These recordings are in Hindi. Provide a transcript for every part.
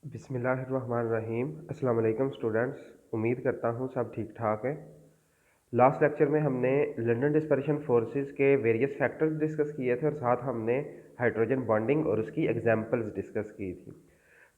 बिस्मिल्लाहिर्रहमानिर्रहीम। अस्सलाम वालेकुम स्टूडेंट्स। उम्मीद करता हूँ सब ठीक ठाक है। लास्ट लेक्चर में हमने लंदन डिस्पर्शन फोर्सेस के वेरियस फैक्टर्स डिस्कस किए थे और साथ हमने हाइड्रोजन बॉन्डिंग और उसकी एग्जांपल्स डिस्कस की थी।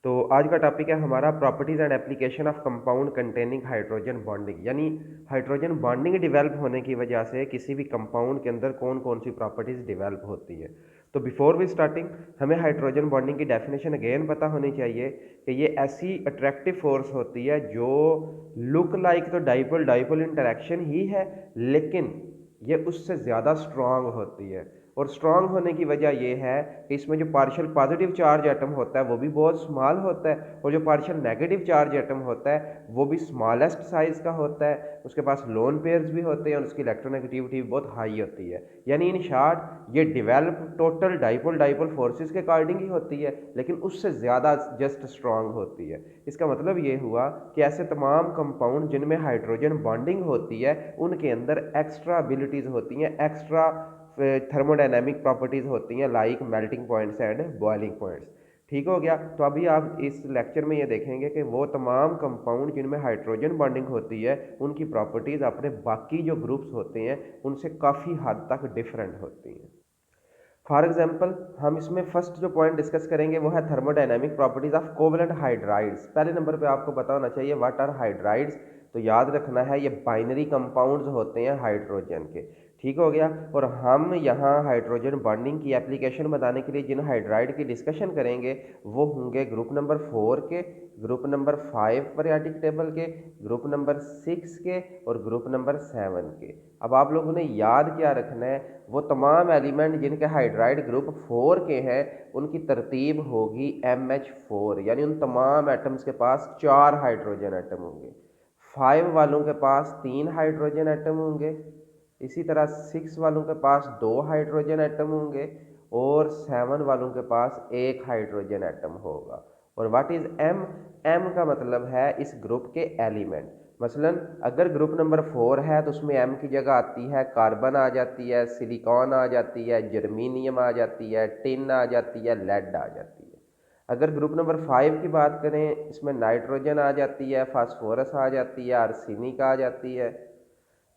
तो आज का टॉपिक है हमारा properties and application of compound containing hydrogen bonding, यानी हाइड्रोजन बॉन्डिंग डेवलप होने की वजह से किसी भी कंपाउंड के अंदर कौन कौन सी प्रॉपर्टीज़ डेवलप होती है। तो बिफोर वी स्टार्टिंग हमें हाइड्रोजन बॉन्डिंग की डेफिनेशन अगेन पता होनी चाहिए कि ये ऐसी अट्रैक्टिव फोर्स होती है जो लुक लाइक तो डाइपोल डाइपोल इंटरेक्शन ही है, लेकिन ये उससे ज़्यादा स्ट्रांग होती है। और स्ट्रांग होने की वजह यह है कि इसमें जो पार्शियल पॉजिटिव चार्ज एटम होता है वो भी बहुत स्मॉल होता है और जो पार्शियल नेगेटिव चार्ज एटम होता है वो भी स्मॉलेस्ट साइज का होता है। उसके पास लोन पेयर्स भी होते हैं और उसकी इलेक्ट्रोनेगेटिविटी भी बहुत हाई होती है। यानी इन शॉर्ट ये develop total dipole dipole forces के अकॉर्डिंग ही होती है, लेकिन उससे ज़्यादा जस्ट स्ट्रांग होती है। इसका मतलब ये हुआ कि ऐसे तमाम कंपाउंड जिनमें हाइड्रोजन बॉन्डिंग होती है उनके अंदर एक्स्ट्रा एबिलिटीज़ होती हैं, एक्स्ट्रा थर्मोडायनेमिक प्रॉपर्टीज़ होती हैं, like melting points and boiling points. ठीक हो गया। तो अभी आप इस लेक्चर में ये देखेंगे कि वो तमाम कंपाउंड जिनमें हाइड्रोजन बॉन्डिंग होती है उनकी प्रॉपर्टीज़ अपने बाकी जो ग्रुप्स होते हैं उनसे काफ़ी हद तक डिफरेंट होती हैं। फॉर एग्जाम्पल हम इसमें फर्स्ट जो पॉइंट डिस्कस करेंगे वो है thermodynamic properties of covalent hydrides. पहले नंबर पे आपको पता होना चाहिए व्हाट आर हाइड्राइड्स। तो याद रखना है ये बाइनरी कंपाउंड्स होते हैं हाइड्रोजन के। ठीक हो गया। और हम यहाँ हाइड्रोजन बॉन्डिंग की एप्लीकेशन बताने के लिए जिन हाइड्राइड की डिस्कशन करेंगे वो होंगे ग्रुप नंबर 4 के, ग्रुप नंबर 5 पीरियोडिक टेबल के, ग्रुप नंबर 6 के और ग्रुप नंबर 7 के। अब आप लोगों ने याद क्या रखना है, वो तमाम एलिमेंट जिनके हाइड्राइड ग्रुप 4 के हैं उनकी तरतीब होगी MH4, यानी उन तमाम एटम्स के पास 4 हाइड्रोजन एटम होंगे। 5 वालों के पास 3 हाइड्रोजन एटम होंगे, इसी तरह 6 वालों के पास 2 हाइड्रोजन एटम होंगे और 7 वालों के पास 1 हाइड्रोजन एटम होगा। और व्हाट इज एम? एम का मतलब है इस ग्रुप के एलिमेंट। मसलन अगर ग्रुप नंबर 4 है तो उसमें एम की जगह आती है कार्बन आ जाती है, सिलिकॉन आ जाती है, जर्मीनियम आ जाती है, टिन आ जाती है, लेड आ जाती है। अगर ग्रुप नंबर 5 की बात करें इसमें नाइट्रोजन आ जाती है, फास्फोरस आ जाती है, आर्सेनिक आ जाती है।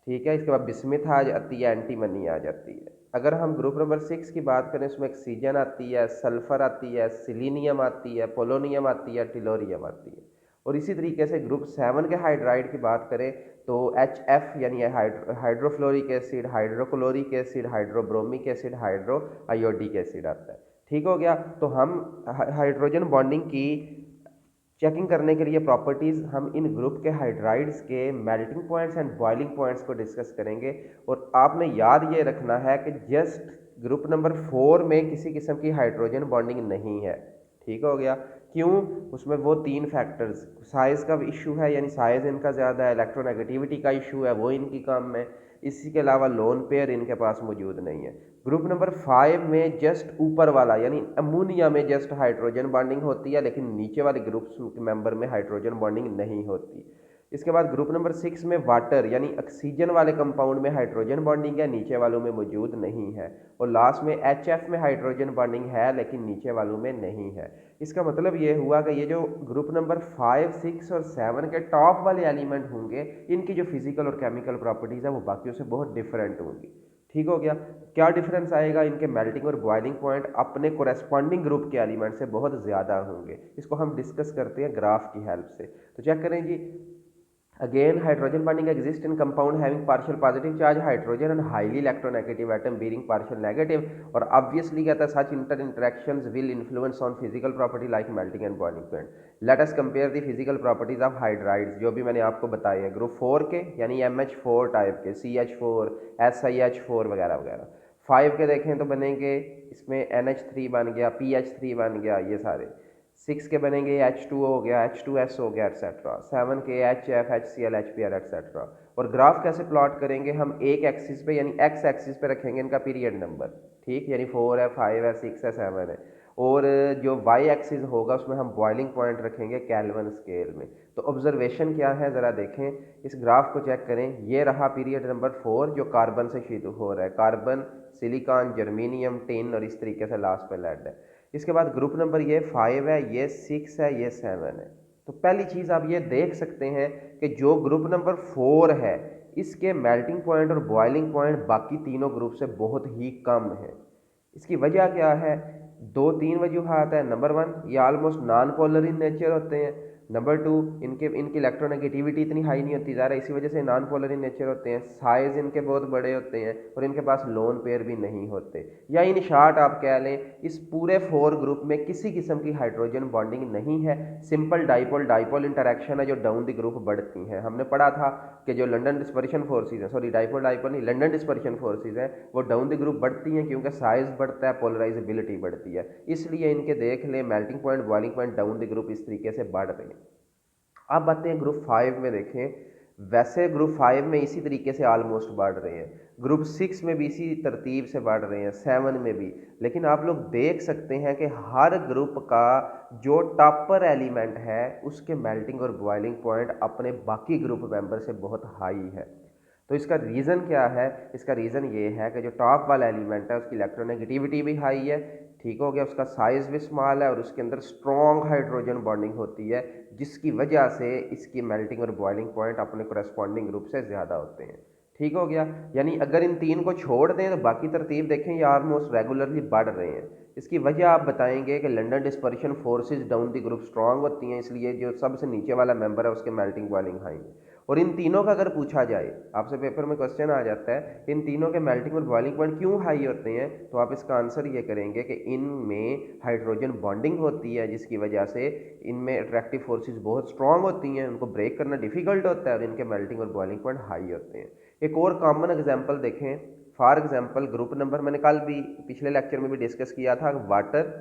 ठीक है। इसके बाद बिस्मिथ आ जाती है, एंटीमनी आ जाती है। अगर हम ग्रुप नंबर 6 की बात करें उसमें ऑक्सीजन आती है, सल्फर आती है, सिलीनियम आती है, पोलोनियम आती है, टिलोरियम आती है। और इसी तरीके से ग्रुप 7 के हाइड्राइड की बात करें तो HF यानी hydrofluoric acid, hydrochloric acid, hydrobromic acid, hydro iodic acid आता है। ठीक हो गया। तो हम हाइड्रोजन बॉन्डिंग की चेकिंग करने के लिए प्रॉपर्टीज़ हम इन ग्रुप के हाइड्राइड्स के melting points and boiling points को डिस्कस करेंगे। और आपने याद ये रखना है कि जस्ट ग्रुप नंबर 4 में किसी किस्म की हाइड्रोजन बॉन्डिंग नहीं है। ठीक हो गया। क्यों? उसमें वो 3 फैक्टर्स, साइज़ का इशू है यानी साइज़ इनका ज़्यादा है, इलेक्ट्रोनेगेटिविटी का इशू है वो इनकी कम है, इसी के अलावा लोन पेयर इनके पास मौजूद नहीं है। ग्रुप नंबर 5 में जस्ट ऊपर वाला यानी अमोनिया में जस्ट हाइड्रोजन बॉन्डिंग होती है, लेकिन नीचे वाले ग्रुप्स मेंबर में हाइड्रोजन बॉन्डिंग नहीं होती। इसके बाद ग्रुप नंबर 6 में वाटर यानी ऑक्सीजन वाले कंपाउंड में हाइड्रोजन बॉन्डिंग है, नीचे वालों में मौजूद नहीं है। और लास्ट में HF में हाइड्रोजन बॉन्डिंग है लेकिन नीचे वालों में नहीं है। इसका मतलब ये हुआ कि ये जो ग्रुप नंबर 5, 6 और 7 के टॉप वाले एलिमेंट होंगे इनकी जो फिजिकल और केमिकल प्रॉपर्टीज़ है वो बाकियों से बहुत डिफरेंट होंगी। ठीक हो गया। क्या डिफरेंस आएगा? इनके मेल्टिंग और बॉइलिंग पॉइंट अपने कोरेस्पॉन्डिंग ग्रुप के एलिमेंट से बहुत ज़्यादा होंगे। इसको हम डिस्कस करते हैं ग्राफ की हेल्प से। तो चेक करें जी। Again, hydrogen bonding exists in compound having partial positive charge hydrogen and highly electronegative atom bearing partial negative. और obviously कहता है such interactions will influence on physical property like melting and boiling point. Let us compare the physical properties of hydrides जो भी मैंने आपको बताए हैं ग्रुप 4 के यानी MH4 टाइप के, CH4, SiH4 वगैरह वगैरह। 5 के देखें तो बनेंगे इसमें NH3 बन गया, PH3 बन गया, ये सारे। 6 के बनेंगे H2O हो गया, H2S हो गया, एक्सेट्रा। 7 के HF, HCl, HPl एक्सेट्रा। और ग्राफ कैसे प्लॉट करेंगे? हम एक एक्सिस पे यानी एक्स एक्सिस पे रखेंगे इनका पीरियड नंबर। ठीक, यानी 4 है, 5 है, 6 है, 7 है। और जो वाई एक्सिस होगा उसमें हम बॉइलिंग पॉइंट रखेंगे केल्विन स्केल में। तो ऑब्जर्वेशन क्या है ज़रा देखें, इस ग्राफ को चेक करें। ये रहा पीरियड नंबर 4 जो कार्बन से शुरू हो रहा है, कार्बन, सिलिकॉन, जर्मीनियम, टिन और इस तरीके से लास्ट पे लेड है। इसके बाद ग्रुप नंबर ये 5 है, ये 6 है, ये 7 है। तो पहली चीज़ आप ये देख सकते हैं कि जो ग्रुप नंबर 4 है इसके मेल्टिंग पॉइंट और बॉइलिंग पॉइंट बाकी तीनों ग्रुप से बहुत ही कम है। इसकी वजह क्या है? दो तीन वजूहात है। नंबर 1, ये almost non polar in nature होते हैं। नंबर 2, इनकी इलेक्ट्रोनेगेटिविटी इतनी हाई नहीं होती ज़्यादा, इसी वजह से नॉन पोलर इन नेचर होते हैं। साइज़ इनके बहुत बड़े होते हैं और इनके पास लोन पेयर भी नहीं होते। या इन शॉर्ट आप कह लें इस पूरे 4 ग्रुप में किसी किस्म की हाइड्रोजन बॉन्डिंग नहीं है। सिंपल डाइपोल डाइपोल इंटरेक्शन है जो डाउन द ग्रुप बढ़ती हैं। हमने पढ़ा था कि जो लंदन डिस्पर्शन फोर्सेज हैं, सॉरी डाइपोल डाइपोल नहीं, लंदन डिस्पर्शन फोर्सेज हैं, वो डाउन द ग्रुप बढ़ती हैं क्योंकि साइज़ बढ़ता है, पोलराइजेबिलिटी बढ़ती है। इसलिए इनके देख लें melting point boiling point down the group इस तरीके से बढ़ रहे हैं। अब आते हैं ग्रुप 5 में। देखें वैसे ग्रुप 5 में इसी तरीके से ऑलमोस्ट बढ़ रहे हैं, ग्रुप 6 में भी इसी तरतीब से बढ़ रहे हैं, 7 में भी। लेकिन आप लोग देख सकते हैं कि हर ग्रुप का जो टॉपर एलिमेंट है उसके मेल्टिंग और बॉइलिंग पॉइंट अपने बाकी ग्रुप मेंबर से बहुत हाई है। तो इसका रीज़न क्या है? इसका रीज़न ये है कि जो टॉप वाला एलिमेंट है उसकी इलेक्ट्रोनेगेटिविटी भी हाई है, ठीक हो गया, उसका साइज़ भी स्मॉल है और उसके अंदर स्ट्रॉन्ग हाइड्रोजन बॉन्डिंग होती है, जिसकी वजह से इसकी मेल्टिंग और बॉइलिंग पॉइंट अपने कोरेस्पॉन्डिंग ग्रुप से ज़्यादा होते हैं। ठीक हो गया। यानी अगर इन तीन को छोड़ दें तो बाकी तरतीब देखें ये ऑलमोस्ट रेगुलरली बढ़ रहे हैं। इसकी वजह आप बताएंगे कि London dispersion forces down the group strong होती हैं, इसलिए जो सबसे नीचे वाला मेंबर है उसके मेल्टिंग बॉइलिंग हाई है। और इन तीनों का अगर पूछा जाए, आपसे पेपर में क्वेश्चन आ जाता है इन तीनों के मेल्टिंग और बॉइलिंग पॉइंट क्यों हाई होते हैं, तो आप इसका आंसर ये करेंगे कि इनमें हाइड्रोजन बॉन्डिंग होती है जिसकी वजह से इनमें अट्रैक्टिव फोर्सेस बहुत स्ट्रांग होती हैं, उनको ब्रेक करना डिफिकल्ट होता है और इनके मेल्टिंग और बॉइलिंग पॉइंट हाई होते हैं। एक और कॉमन एग्जाम्पल देखें, फॉर एग्जाम्पल ग्रुप नंबर, मैंने कल भी पिछले लेक्चर में भी डिस्कस किया था, वाटर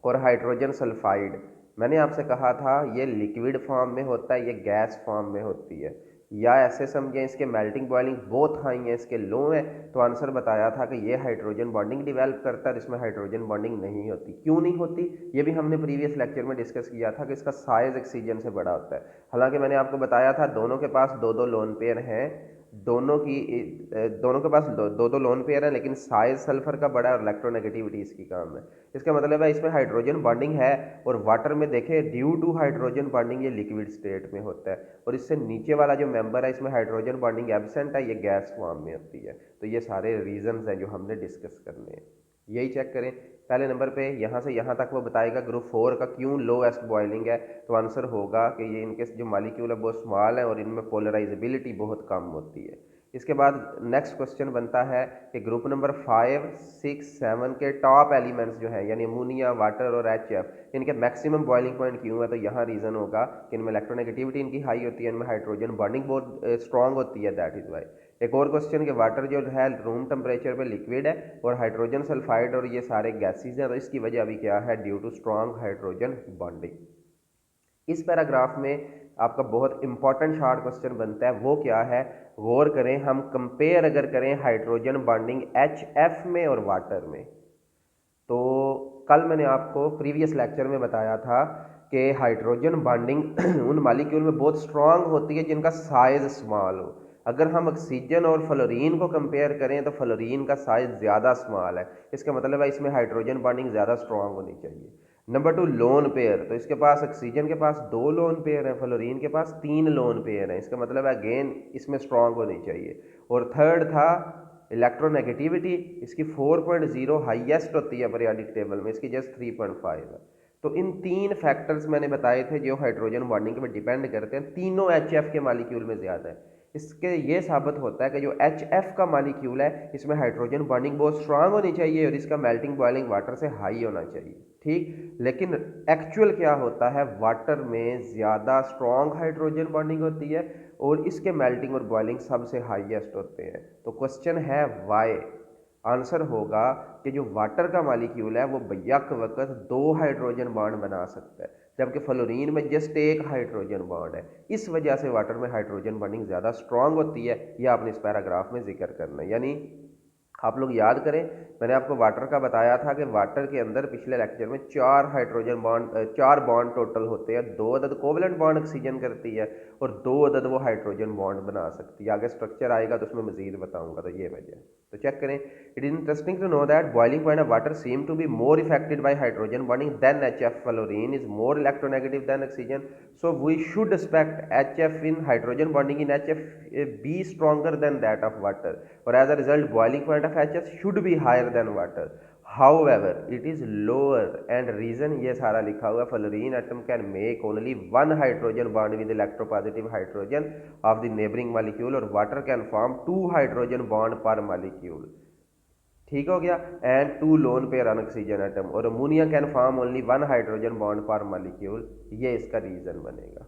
और हाइड्रोजन सल्फाइड। मैंने आपसे कहा था ये लिक्विड फॉर्म में होता है, ये गैस फॉर्म में होती है, या ऐसे समझें इसके मेल्टिंग बॉइलिंग बहुत हाई है, इसके लो है। तो आंसर बताया था कि ये हाइड्रोजन बॉन्डिंग डिवेल्प करता है, इसमें हाइड्रोजन बॉन्डिंग नहीं होती। क्यों नहीं होती ये भी हमने प्रीवियस लेक्चर में डिस्कस किया था कि इसका साइज ऑक्सीजन से बड़ा होता है। हालांकि मैंने आपको बताया था दोनों के पास दो दो लोन पेयर हैं, दोनों के पास दो दो लोन पेयर है, लेकिन साइज सल्फर का बड़ा है और इलेक्ट्रोनेगेटिविटी इसकी कम है। इसका मतलब है इसमें हाइड्रोजन बॉन्डिंग है और वाटर में देखें ड्यू टू हाइड्रोजन बॉन्डिंग ये लिक्विड स्टेट में होता है, और इससे नीचे वाला जो मेंबर है इसमें हाइड्रोजन बॉन्डिंग एब्सेंट है, ये गैस फॉर्म में होती है। तो ये सारे रीजंस हैं जो हमने डिस्कस करने हैं। यही चेक करें, पहले नंबर पे यहाँ से यहाँ तक वो बताएगा ग्रुप 4 का क्यों लोएस्ट बॉइलिंग है, तो आंसर होगा कि ये इनके जो मालिक्यूल है बहुत स्मॉल है और इनमें पोलराइजेबिलिटी बहुत कम होती है। इसके बाद नेक्स्ट क्वेश्चन बनता है कि ग्रुप नंबर 5, 6, 7 के टॉप एलिमेंट्स जो है यानी अमोनिया, वाटर और HF, इनके मैक्सिमम बॉइलिंग पॉइंट क्यों है, तो यहाँ रीज़न होगा कि इनमें इलेक्ट्रोनेगेटिविटी इनकी हाई होती है, इनमें हाइड्रोजन बॉन्डिंग बहुत स्ट्रॉन्ग होती है, दैट इज़ वाई। एक और क्वेश्चन कि वाटर जो है रूम टेम्परेचर पे लिक्विड है और हाइड्रोजन सल्फाइड और ये सारे गैसेज हैं, तो इसकी वजह अभी क्या है, due to strong hydrogen bonding. इस पैराग्राफ में आपका बहुत इंपॉर्टेंट शॉर्ट क्वेश्चन बनता है, वो क्या है, गौर करें, हम कंपेयर अगर करें हाइड्रोजन बॉन्डिंग HF में और वाटर में, तो कल मैंने आपको प्रीवियस लेक्चर में बताया था कि हाइड्रोजन बॉन्डिंग उन मॉलिक्यूल में बहुत स्ट्रांग होती है जिनका साइज स्मॉल हो। अगर हम ऑक्सीजन और फ्लोरीन को कंपेयर करें तो फ्लोरीन का साइज ज़्यादा स्मॉल है, इसका मतलब है इसमें हाइड्रोजन बॉन्डिंग ज़्यादा स्ट्रांग होनी चाहिए। नंबर 2, लोन पेयर, तो इसके पास ऑक्सीजन के पास 2 लोन पेयर हैं, फ्लोरीन के पास 3 लोन पेयर हैं, इसका मतलब है अगेन इसमें स्ट्रांग होनी चाहिए। और थर्ड था इलेक्ट्रोनेगेटिविटी, इसकी 4.0 हाईएस्ट होती है पीरियोडिक टेबल में, इसकी जस्ट 3.5 है। तो इन तीन फैक्टर्स मैंने बताए थे जो हाइड्रोजन बॉन्डिंग पे डिपेंड करते हैं, तीनों HF के मॉलिक्यूल में ज़्यादा है। इसके ये साबित होता है कि जो HF का मॉलिक्यूल है इसमें हाइड्रोजन बॉन्डिंग बहुत स्ट्रांग होनी चाहिए और इसका मेल्टिंग बॉइलिंग वाटर से हाई होना चाहिए, ठीक। लेकिन एक्चुअल क्या होता है, वाटर में ज़्यादा स्ट्रांग हाइड्रोजन बॉन्डिंग होती है और इसके मेल्टिंग और बॉइलिंग सबसे हाईएस्ट होते हैं। तो क्वेश्चन है वाई, आंसर होगा कि जो वाटर का मॉलिक्यूल है वो बैक वक्त 2 हाइड्रोजन बॉन्ड बना सकता है, जबकि फ्लोरीन में जस्ट 1 हाइड्रोजन बॉन्ड है। इस वजह से वाटर में हाइड्रोजन बॉन्डिंग ज़्यादा स्ट्रांग होती है, यह आपने इस पैराग्राफ में जिक्र करना है। यानी आप लोग याद करें, मैंने आपको वाटर का बताया था कि वाटर के अंदर पिछले लेक्चर में 4 बॉन्ड टोटल होते हैं। 2 अदद कोवलेंट बॉन्ड ऑक्सीजन करती है और 2 अदद वो हाइड्रोजन बॉन्ड बना सकती है। आगे स्ट्रक्चर आएगा तो उसमें मजीद बताऊंगा। तो ये वजह है। तो चेक करें, it is interesting to know that boiling point of water seem to be more affected by hydrogen bonding than HF। Fluorine is more electronegative than oxygen, so we should expect HF in hydrogen bonding in HF be stronger than that of water, or as a result boiling point of HF should be higher than water. However, it is lower and reason ये सारा लिखा हुआ, fluorine atom can make only one hydrogen bond with electropositive hydrogen of the neighboring molecule, or water can form 2 hydrogen bond per molecule। ठीक हो गया। And 2 lone pair on oxygen atom, और ammonia can form only 1 hydrogen bond per molecule. ये इसका रीज़न बनेगा।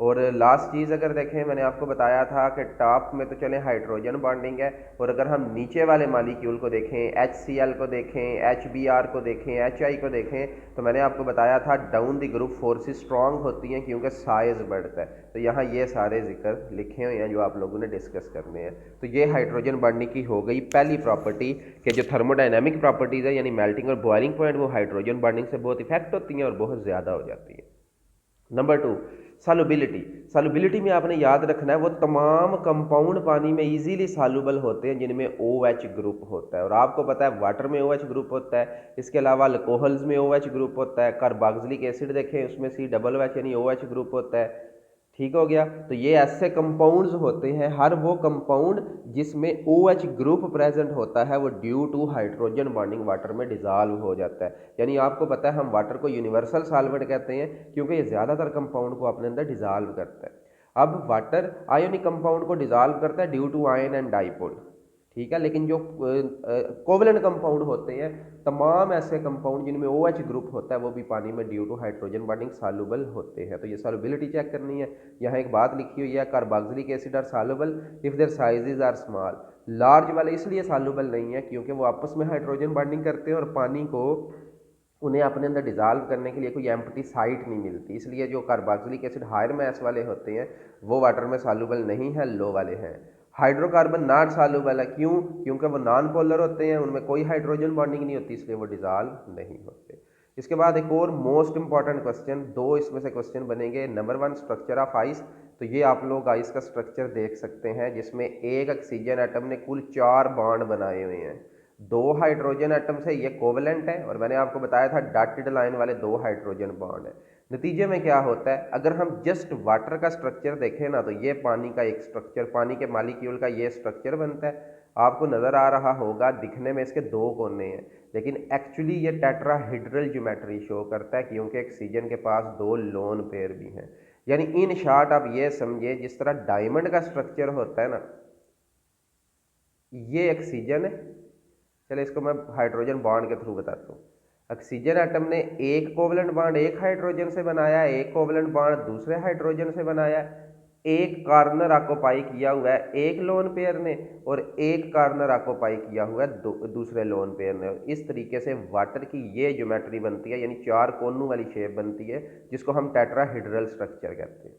और लास्ट चीज़ अगर देखें, मैंने आपको बताया था कि टॉप में तो चले हाइड्रोजन बॉन्डिंग है, और अगर हम नीचे वाले मॉलिक्यूल को देखें, HCl को देखें, HBr को देखें, HI को देखें, तो मैंने आपको बताया था down the group forces strong होती हैं क्योंकि साइज बढ़ता है। तो यहाँ ये सारे जिक्र लिखे हुए हैं जो आप लोगों ने डिस्कस करने हैं। तो ये हाइड्रोजन बॉन्डिंग की हो गई पहली प्रॉपर्टी कि जो थर्मोडाइनमिक प्रॉपर्टीज़ है यानी मेल्टिंग और बॉइलिंग पॉइंट, वो हाइड्रोजन बॉन्डिंग से बहुत इफेक्ट होती हैं और बहुत ज़्यादा हो जाती है। Number 2, solubility. सॉल्युबिलिटी में आपने याद रखना है वो तमाम कंपाउंड पानी में इजीली सॉल्युबल होते हैं जिनमें OH ग्रुप होता है, और आपको पता है वाटर में OH ग्रुप होता है। इसके अलावा अल्कोहल्स में OH ग्रुप होता है। कार्बोक्सिलिक एसिड देखें उसमें COOH यानी OH ग्रुप होता है। ठीक हो गया। तो ये ऐसे कंपाउंड्स होते हैं, हर वो कंपाउंड जिसमें OH ग्रुप प्रेजेंट होता है वो due to hydrogen bonding water में डिजॉल्व हो जाता है। यानी आपको पता है हम वाटर को यूनिवर्सल सॉल्वेंट कहते हैं क्योंकि ये ज़्यादातर कंपाउंड को अपने अंदर डिजॉल्व करता है। अब वाटर आयोनिक कंपाउंड को डिजॉल्व करता है due to ion and dipole, ठीक है। लेकिन जो कोवलेंट कंपाउंड होते हैं, तमाम ऐसे कंपाउंड जिनमें OH ग्रुप होता है वो भी पानी में due to hydrogen bonding soluble होते हैं। तो ये सॉल्युबिलिटी चेक करनी है। यहाँ एक बात लिखी हुई है, carboxylic acid are soluble if their sizes are small. Large वाले इसलिए सॉल्युबल नहीं है क्योंकि वो आपस में हाइड्रोजन बॉन्डिंग करते हैं और पानी को उन्हें अपने अंदर डिजॉल्व करने के लिए कोई एम्प्टी साइट नहीं मिलती, इसलिए जो कार्बोक्सिलिक एसिड हायर मैस वाले होते हैं वो वाटर में सॉल्युबल नहीं है, लो वाले हैं। हाइड्रोकार्बन नॉट सॉल्युबल है, क्यों? क्योंकि वो नॉन पोलर होते हैं, उनमें कोई हाइड्रोजन बॉन्डिंग नहीं होती, इसलिए वो डिजॉल्व नहीं होते। इसके बाद एक और मोस्ट इंपॉर्टेंट क्वेश्चन, 2 इसमें से क्वेश्चन बनेंगे। Number 1, structure of ice. तो ये आप लोग आइस का स्ट्रक्चर देख सकते हैं जिसमें एक ऑक्सीजन एटम ने कुल 4 बॉन्ड बनाए हुए हैं। 2 हाइड्रोजन एटम से ये कोवलेंट है, और मैंने आपको बताया था डॉटेड लाइन वाले 2 हाइड्रोजन बॉन्ड है। नतीजे में क्या होता है, अगर हम जस्ट वाटर का स्ट्रक्चर देखें ना, तो ये पानी का एक स्ट्रक्चर, पानी के मॉलिक्यूल का ये स्ट्रक्चर बनता है। आपको नज़र आ रहा होगा दिखने में इसके 2 कोने हैं, लेकिन एक्चुअली ये टेट्राहेड्रल ज्योमेट्री शो करता है क्योंकि ऑक्सीजन के पास 2 लोन पेयर भी हैं। यानी इन शॉर्ट आप ये समझिए जिस तरह डायमंड का स्ट्रक्चर होता है ना, ये ऑक्सीजन है। चलिए इसको मैं हाइड्रोजन बॉन्ड के थ्रू बताता हूँ। ऑक्सीजन एटम ने एक कोवलेंट बॉन्ड एक हाइड्रोजन से बनाया, एक कोवलेंट बॉन्ड दूसरे हाइड्रोजन से बनाया, एक कार्नर ऑक्युपाई किया हुआ है एक लोन पेयर ने, और एक कार्नर ऑक्युपाई किया हुआ है दूसरे लोन पेयर ने। इस तरीके से वाटर की ये ज्योमेट्री बनती है, यानी 4 कोनों वाली शेप बनती है जिसको हम टेट्राहेड्रल स्ट्रक्चर कहते हैं।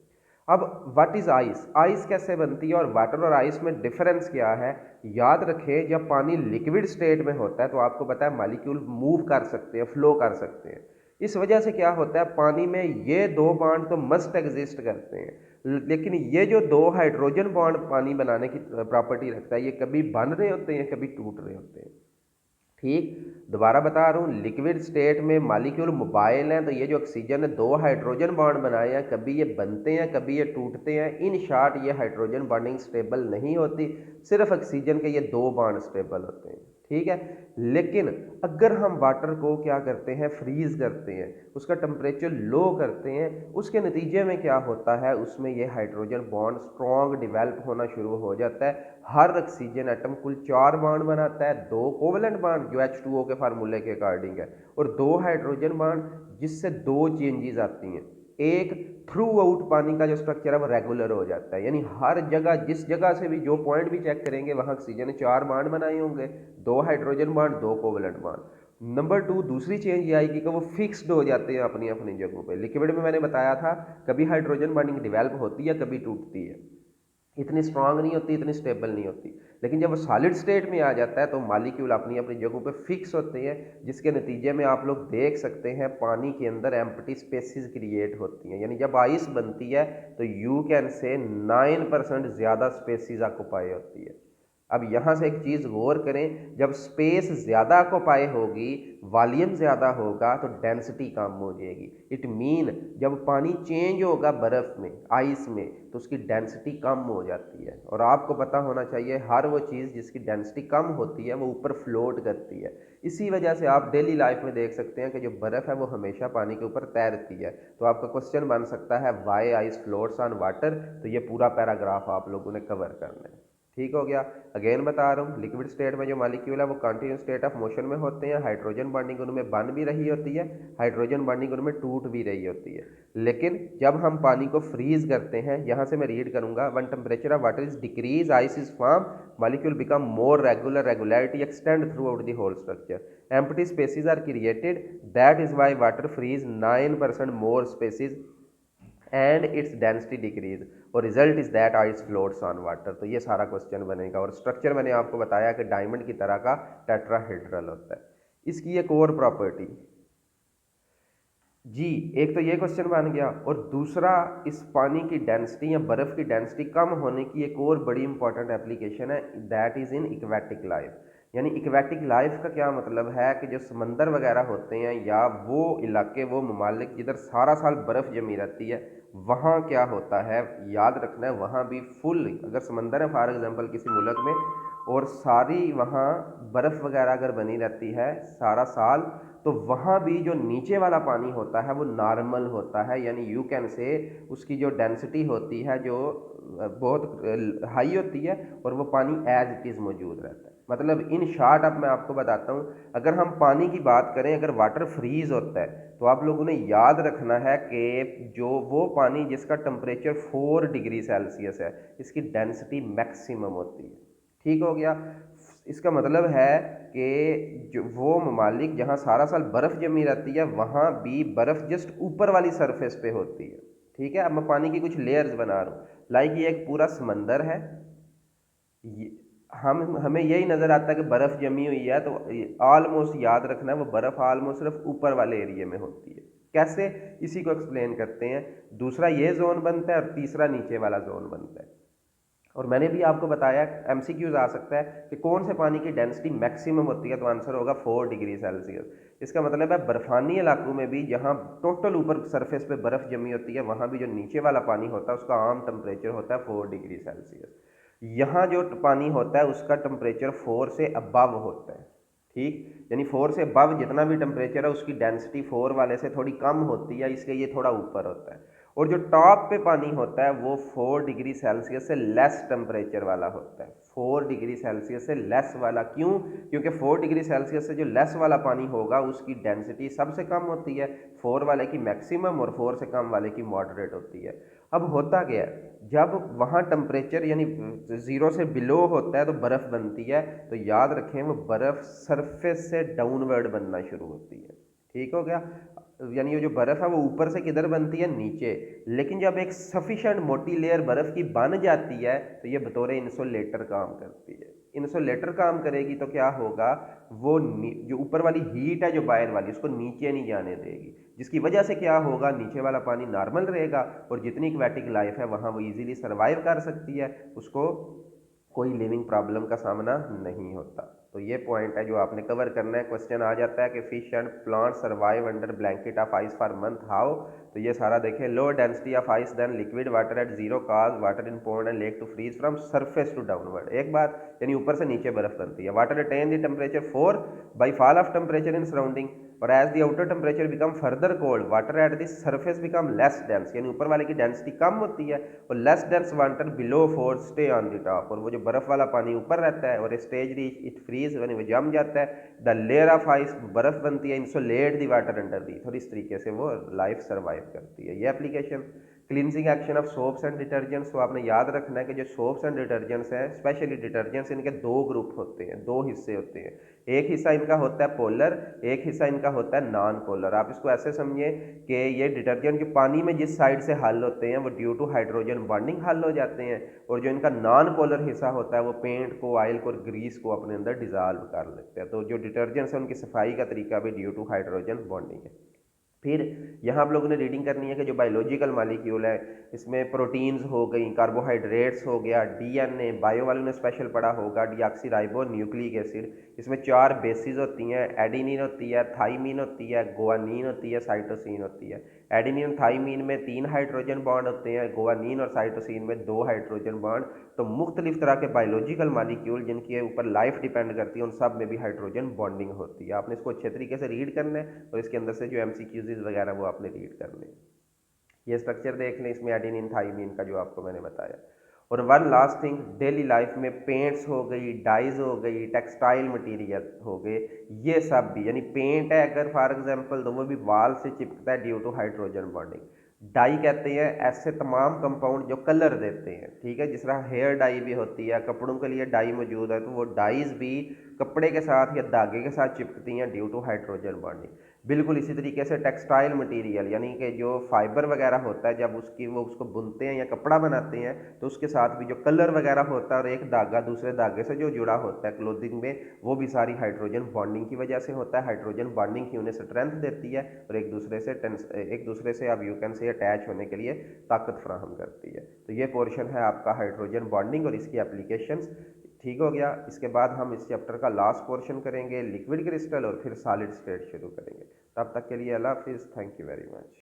अब व्हाट इज आइस, आइस कैसे बनती है और वाटर और आइस में डिफरेंस क्या है? याद रखें, जब पानी लिक्विड स्टेट में होता है तो आपको पता है मॉलिक्यूल मूव कर सकते हैं, फ्लो कर सकते हैं। इस वजह से क्या होता है, पानी में ये 2 बॉन्ड तो मस्ट एग्जिस्ट करते हैं, लेकिन ये जो 2 हाइड्रोजन बॉन्ड पानी बनाने की प्रॉपर्टी रखता है, ये कभी बन रहे होते हैं कभी टूट रहे होते हैं। ठीक, दोबारा बता रहा हूँ, लिक्विड स्टेट में मॉलिक्यूल मोबाइल हैं, तो ये जो ऑक्सीजन ने 2 हाइड्रोजन बॉन्ड बनाए हैं, कभी ये बनते हैं कभी ये टूटते हैं। इन शॉर्ट ये हाइड्रोजन बॉन्डिंग स्टेबल नहीं होती, सिर्फ ऑक्सीजन के ये 2 बॉन्ड स्टेबल होते हैं। ठीक है, लेकिन अगर हम वाटर को क्या करते हैं, फ्रीज करते हैं, उसका टेम्परेचर लो करते हैं, उसके नतीजे में क्या होता है, उसमें ये हाइड्रोजन बॉन्ड स्ट्रॉन्ग डिवेल्प होना शुरू हो जाता है। हर ऑक्सीजन एटम कुल 4 बॉन्ड बनाता है, 2 कोवलेंट बॉन्ड जो H2O के फार्मूले के अकॉर्डिंग है, और 2 हाइड्रोजन बॉन्ड जिससे 2 चेंजेस आती हैं। एक, थ्रू आउट पानी का जो स्ट्रक्चर है वो रेगुलर हो जाता है, यानी हर जगह जिस जगह से भी जो पॉइंट भी चेक करेंगे वहाँ ऑक्सीजन ने 4 बॉन्ड बनाए होंगे, 2 hydrogen bond 2 covalent bond. Number 2, दूसरी चेंज ये आएगी कि वो फिक्स्ड हो जाते हैं अपनी अपनी जगहों पे। लिक्विड में मैंने बताया था कभी हाइड्रोजन बॉन्डिंग डिवेल्प होती है कभी टूटती है। इतनी स्ट्रांग नहीं होती, इतनी स्टेबल नहीं होती। लेकिन जब वो सॉलिड स्टेट में आ जाता है तो मॉलिक्यूल अपनी अपनी जगहों पे फिक्स होते हैं, जिसके नतीजे में आप लोग देख सकते हैं पानी के अंदर एम्प्टी स्पेसिस क्रिएट होती हैं। यानी जब आइस बनती है तो यू कैन से 9% ज़्यादा स्पेसिस ऑक्युपाई होती है। अब यहाँ से एक चीज़ गौर करें, जब स्पेस ज़्यादा ऑक्युपाई होगी, वॉल्यूम ज़्यादा होगा तो डेंसिटी कम हो जाएगी। इट मीन जब पानी चेंज होगा बर्फ़ में, आइस में, तो उसकी डेंसिटी कम हो जाती है। और आपको पता होना चाहिए हर वो चीज़ जिसकी डेंसिटी कम होती है वो ऊपर फ्लोट करती है। इसी वजह से आप डेली लाइफ में देख सकते हैं कि जो बर्फ़ है वो हमेशा पानी के ऊपर तैरती है। तो आपका क्वेश्चन बन सकता है why ice floats on water, तो ये पूरा पैराग्राफ आप लोगों ने कवर करना है। ठीक हो गया। अगेन बता रहा हूँ, लिक्विड स्टेट में जो मॉलिक्यूल है वो कंटिन्यूस स्टेट ऑफ मोशन में होते हैं। हाइड्रोजन बॉन्डिंग उनमें बन भी रही होती है, हाइड्रोजन बॉन्डिंग उनमें टूट भी रही होती है। लेकिन जब हम पानी को फ्रीज करते हैं, यहाँ से मैं रीड करूंगा, when temperature of water is decrease, ice is form, molecule become more regular, regularity extend throughout the whole structure, empty spaces are created, that is why water freeze 9% more spaces and its density decrease, और result is that ice floats on water. तो ये सारा क्वेश्चन बनेगा। और स्ट्रक्चर मैंने आपको बताया कि डायमंड की तरह का टेट्राहेड्रल होता है। इसकी एक और प्रॉपर्टी जी, एक तो ये क्वेश्चन बन गया, और दूसरा इस पानी की डेंसिटी या बर्फ़ की डेंसिटी कम होने की एक और बड़ी इंपॉर्टेंट एप्लीकेशन है, that is in aquatic life. यानी इक्वेटिक लाइफ का क्या मतलब है कि जो समंदर वगैरह होते हैं या वो इलाके, वो ममालिक जिधर सारा साल बर्फ़ जमी रहती है, वहाँ क्या होता है, याद रखना है, वहाँ भी फुल, अगर समंदर है फॉर एग्जांपल किसी मुल्क में, और सारी वहाँ बर्फ़ वगैरह अगर बनी रहती है सारा साल, तो वहाँ भी जो नीचे वाला पानी होता है वो नॉर्मल होता है। यानी यू कैन से उसकी जो डेंसिटी होती है जो बहुत हाई होती है, और वो पानी एज इट इज़ मौजूद रहता है। मतलब इन शॉर्ट अब मैं आपको बताता हूँ, अगर हम पानी की बात करें, अगर वाटर फ्रीज होता है तो आप लोगों ने याद रखना है कि जो वो पानी जिसका टेम्परेचर 4 डिग्री सेल्सियस है, इसकी डेंसिटी मैक्सिमम होती है। ठीक हो गया। इसका मतलब है कि जो वो ममालिक जहाँ सारा साल बर्फ़ जमी रहती है, वहाँ भी बर्फ़ जस्ट ऊपर वाली सरफेस पे होती है। ठीक है। अब मैं पानी की कुछ लेयर्स बना रहा हूँ, लाइक ये एक पूरा समंदर है, ये हम हमें यही नज़र आता है कि बर्फ़ जमी हुई है, तो ऑलमोस्ट याद रखना है वो बर्फ़ ऑलमोस्ट सिर्फ ऊपर वाले एरिया में होती है। कैसे, इसी को एक्सप्लेन करते हैं। दूसरा ये जोन बनता है और तीसरा नीचे वाला जोन बनता है। और मैंने भी आपको बताया, एमसीक्यूज आ सकता है कि कौन से पानी की डेंसिटी मैक्सिमम होती है, तो आंसर होगा 4 डिग्री सेल्सियस। इसका मतलब है बर्फानी इलाकों में भी जहाँ टोटल ऊपर सरफेस पे बर्फ़ जमी होती है, वहाँ भी जो नीचे वाला पानी होता है उसका आम टेम्परेचर होता है 4 डिग्री सेल्सियस। यहाँ जो पानी होता है उसका टेम्परेचर 4 से अबव होता है। ठीक, यानी 4 से अबव जितना भी टेम्परेचर है उसकी डेंसिटी 4 वाले से थोड़ी कम होती है, इसलिए ये थोड़ा ऊपर होता है। और जो टॉप पे पानी होता है वो 4 डिग्री सेल्सियस से लेस टेम्परेचर वाला होता है। 4 डिग्री सेल्सियस से लेस वाला, क्यों? क्योंकि 4 डिग्री सेल्सियस से जो लेस वाला पानी होगा उसकी डेंसिटी सबसे कम होती है, 4 वाले की मैक्सिमम और 4 से कम वाले की मॉडरेट होती है। अब होता क्या है, जब वहाँ टेम्परेचर यानी 0 से बिलो होता है तो बर्फ़ बनती है, तो याद रखें वो बर्फ़ सरफेस से डाउनवर्ड बनना शुरू होती है। ठीक हो गया। यानी ये जो बर्फ़ है वो ऊपर से किधर बनती है, नीचे। लेकिन जब एक सफिशेंट मोटी लेयर बर्फ़ की बन जाती है तो ये बतौर इंसुलेटर काम करती है। इंसुलेटर काम करेगी तो क्या होगा, वो जो ऊपर वाली हीट है जो बाहर वाली, उसको नीचे नहीं जाने देगी, जिसकी वजह से क्या होगा, नीचे वाला पानी नॉर्मल रहेगा और जितनी एक्वेटिक लाइफ है वहाँ वो इजीली सर्वाइव कर सकती है, उसको कोई लिविंग प्रॉब्लम का सामना नहीं होता। तो ये पॉइंट है जो आपने कवर करना है। क्वेश्चन आ जाता है कि fish and plant survive under blanket of ice for month, how? तो ये सारा देखें, low density of ice than liquid water at zero cause water in pond and lake to freeze from surface to downward. एक बात, यानी ऊपर से नीचे बर्फ बनती है। Water attain the temperature 4 by fall of temperature in surrounding, और as the outer temperature become further cold water at the surface become less dense, यानी ऊपर वाले की डेंसिटी कम होती है और less dense water below 4 stay on the top, और वो जो बर्फ वाला पानी ऊपर रहता है और स्टेज रीच इट फ्रीज, यानी वो जम जाता है, द लेयर ऑफ आइस बर्फ बनती है, insulate the water under the, थोड़ी इस तरीके से वो लाइफ सर्वाइव करती है। ये application. Cleansing action of soaps and detergents, तो आपने याद रखना है कि जो सोप्स एंड डिटर्जेंट्स हैं, स्पेशली डिटर्जेंट्स, इनके दो ग्रुप होते हैं, दो हिस्से होते हैं। एक हिस्सा इनका होता है पोलर, एक हिस्सा इनका होता है नॉन पोलर। आप इसको ऐसे समझिए कि ये डिटर्जेंट जो पानी में जिस साइड से हल होते हैं वो ड्यू टू हाइड्रोजन बॉन्डिंग हल हो जाते हैं, और जो इनका नॉन पोलर हिस्सा होता है वो पेंट को, ऑयल को और ग्रीस को अपने अंदर डिजॉल्व कर लेते हैं। तो जो डिटर्जेंट्स हैं उनकी सफाई का तरीका भी ड्यू टू हाइड्रोजन बॉन्डिंग है। फिर यहाँ आप लोगों ने रीडिंग करनी है कि जो बायोलॉजिकल मालिक्यूल है इसमें प्रोटीन्स हो गई, कार्बोहाइड्रेट्स हो गया, डीएनए, बायो वालों ने स्पेशल पढ़ा होगा, डीऑक्सीराइबो न्यूक्लिक एसिड, इसमें 4 बेसिस होती हैं, एडिनिन होती है, थाइमिन होती है, गुआनिन होती है, साइटोसिन होती है। एडिनिन और थाइमिन में 3 हाइड्रोजन बॉन्ड होते हैं, गुआनिन और साइटोसिन में 2 हाइड्रोजन बॉन्ड। तो मुख्तलिफ तरह के बायोलॉजिकल मालिक्यूल जिनके ऊपर लाइफ डिपेंड करती है उन सब में भी हाइड्रोजन बॉन्डिंग होती है। आपने इसको अच्छे तरीके से रीड करना है और इसके अंदर से जो MCQs वगैरह वो आपने रीड करने हैं। ये स्ट्रक्चर देख लें, इसमें एडिनिन थाइमिन का जो आपको मैंने बताया। और one last thing, daily life में पेंट्स हो गई, डाइज हो गई, टेक्सटाइल मटेरियल हो गए, ये सब भी, यानी पेंट है अगर फॉर एग्जांपल तो वो भी वाल से चिपकता है ड्यू टू हाइड्रोजन बॉन्डिंग। डाई कहते हैं ऐसे तमाम कंपाउंड जो कलर देते हैं, ठीक है, जिस तरह हेयर डाई भी होती है, कपड़ों के लिए डाई मौजूद है, तो वो डाइज भी कपड़े के साथ या धागे के साथ चिपकती हैं ड्यू टू हाइड्रोजन बॉन्डिंग। बिल्कुल इसी तरीके से टेक्सटाइल मटेरियल यानी कि जो फाइबर वगैरह होता है, जब वो उसको बुनते हैं या कपड़ा बनाते हैं तो उसके साथ भी जो कलर वगैरह होता है और एक धागा दूसरे धागे से जो जुड़ा होता है क्लोथिंग में, वो भी सारी हाइड्रोजन बॉन्डिंग की वजह से होता है। हाइड्रोजन बॉन्डिंग ही उन्हें स्ट्रेंथ देती है और एक दूसरे से आप यू कैन से अटैच होने के लिए ताकत फराहम करती है। तो ये पोर्शन है आपका हाइड्रोजन बॉन्डिंग और इसकी एप्लीकेशंस। ठीक हो गया। इसके बाद हम इस चैप्टर का लास्ट पोर्शन करेंगे लिक्विड क्रिस्टल और फिर सॉलिड स्टेट शुरू करेंगे। तब तक के लिए अल्लाह हाफिज़, थैंक यू वेरी मच।